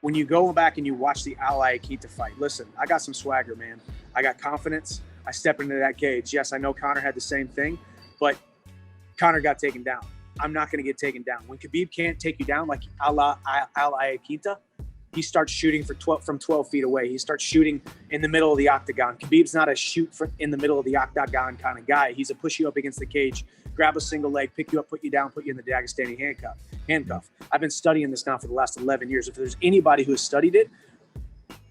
when you go back and you watch the Al Iaquinta fight, listen, I got some swagger, man. I got confidence. I step into that cage. Yes, I know Conor had the same thing, but Conor got taken down. I'm not going to get taken down. When Khabib can't take you down like Al Iaquinta, he starts shooting from 12 feet away. He starts shooting in the middle of the octagon. Khabib's not a shoot in the middle of the octagon kind of guy. He's a push you up against the cage, grab a single leg, pick you up, put you down, put you in the Dagestani handcuff. I've been studying this now for the last 11 years. If there's anybody who has studied it,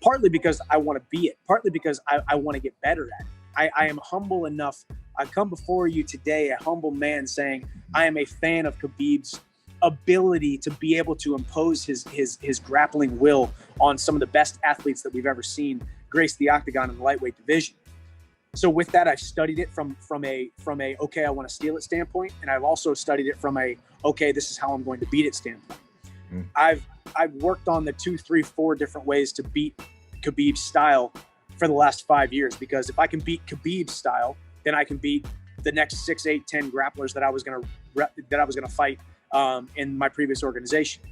partly because I want to be it, partly because I want to get better at it. I am humble enough. I come before you today, a humble man, saying I am a fan of Khabib's ability to be able to impose his grappling will on some of the best athletes that we've ever seen grace the octagon in the lightweight division. So with that, I've studied it from a okay, I want to steal it standpoint, and I've also studied it from a okay, this is how I'm going to beat it standpoint. I've worked on the 2, 3, 4 different ways to beat Khabib's style for the last 5 years, because if I can beat Khabib's style, then I can beat the next 6, 8, 10 grapplers that I was going to fight in my previous organization.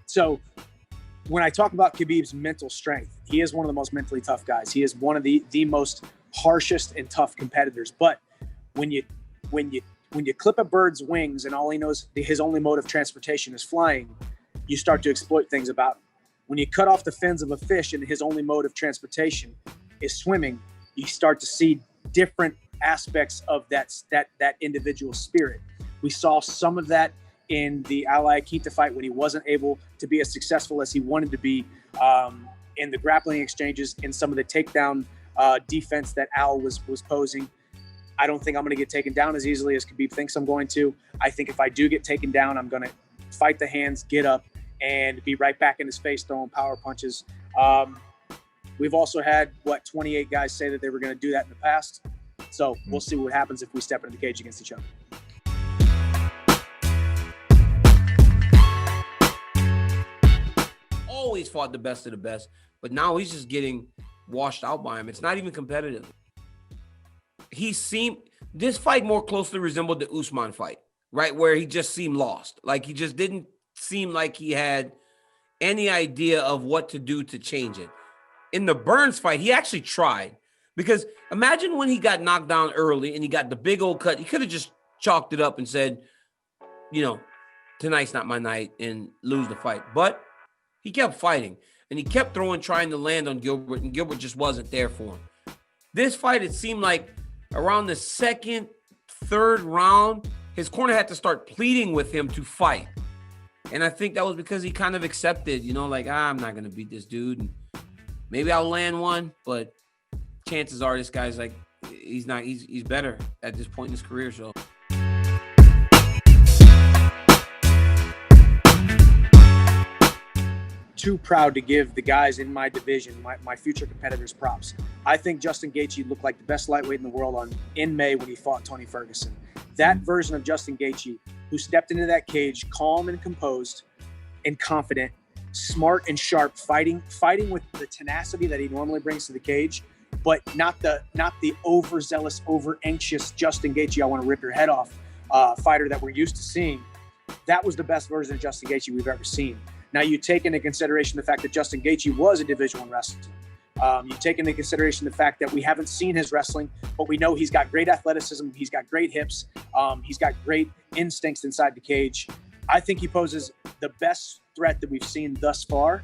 So when I talk about Khabib's mental strength, he is one of the most mentally tough guys. He is one of the most harshest and tough competitors. But when you clip a bird's wings and all he knows, his only mode of transportation is flying, you start to exploit things about him. When you cut off the fins of a fish and his only mode of transportation is swimming, you start to see different aspects of that individual spirit. We saw some of that in the Al Iaquinta fight when he wasn't able to be as successful as he wanted to be in the grappling exchanges, in some of the takedown defense that Al was posing. I don't think I'm going to get taken down as easily as Khabib thinks I'm going to. I think if I do get taken down, I'm going to fight the hands, get up, and be right back in his face throwing power punches. We've also had, 28 guys say that they were going to do that in the past. So we'll see what happens if we step into the cage against each other. Always fought the best of the best, but now he's just getting washed out by him. It's not even competitive. This fight more closely resembled the Usman fight, right? Where he just seemed lost. Like he just didn't seem like he had any idea of what to do to change it. In the Burns fight, he actually tried, because imagine when he got knocked down early and he got the big old cut. He could have just chalked it up and said, tonight's not my night, and lose the fight. But he kept fighting, and he kept trying to land on Gilbert, and Gilbert just wasn't there for him. This fight, it seemed like around the second, third round, his corner had to start pleading with him to fight. And I think that was because he kind of accepted, I'm not going to beat this dude. And maybe I'll land one, but chances are this guy's like, he's better at this point in his career. So. Too proud to give the guys in my division, my future competitors, props. I think Justin Gaethje looked like the best lightweight in the world in May when he fought Tony Ferguson. That version of Justin Gaethje, who stepped into that cage calm and composed and confident, smart and sharp, fighting with the tenacity that he normally brings to the cage, but not the overzealous, over anxious Justin Gaethje, I want to rip your head off fighter that we're used to seeing. That was the best version of Justin Gaethje we've ever seen. Now, you take into consideration the fact that Justin Gaethje was a Division I wrestler. You take into consideration the fact that we haven't seen his wrestling, but we know he's got great athleticism. He's got great hips. He's got great instincts inside the cage. I think he poses the best threat that we've seen thus far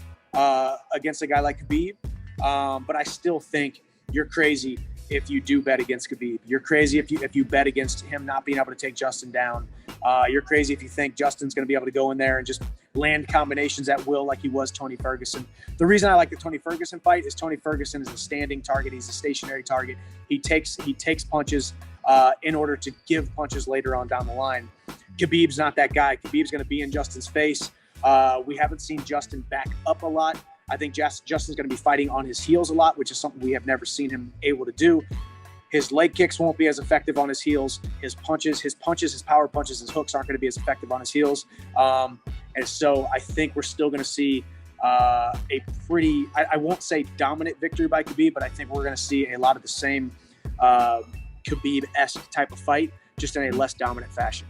against a guy like Khabib. But I still think you're crazy if you do bet against Khabib. You're crazy if you bet against him not being able to take Justin down. You're crazy if you think Justin's going to be able to go in there and just land combinations at will like he was Tony Ferguson. The reason I like the Tony Ferguson fight is Tony Ferguson is a standing target. He's a stationary target. He takes punches in order to give punches later on down the line. Khabib's not that guy. Khabib's going to be in Justin's face. We haven't seen Justin back up a lot. I think Justin's going to be fighting on his heels a lot, which is something we have never seen him able to do. His leg kicks won't be as effective on his heels. His punches, his power punches, his hooks aren't going to be as effective on his heels. And so I think we're still going to see a pretty, I won't say dominant victory by Khabib, but I think we're going to see a lot of the same Khabib-esque type of fight, just in a less dominant fashion.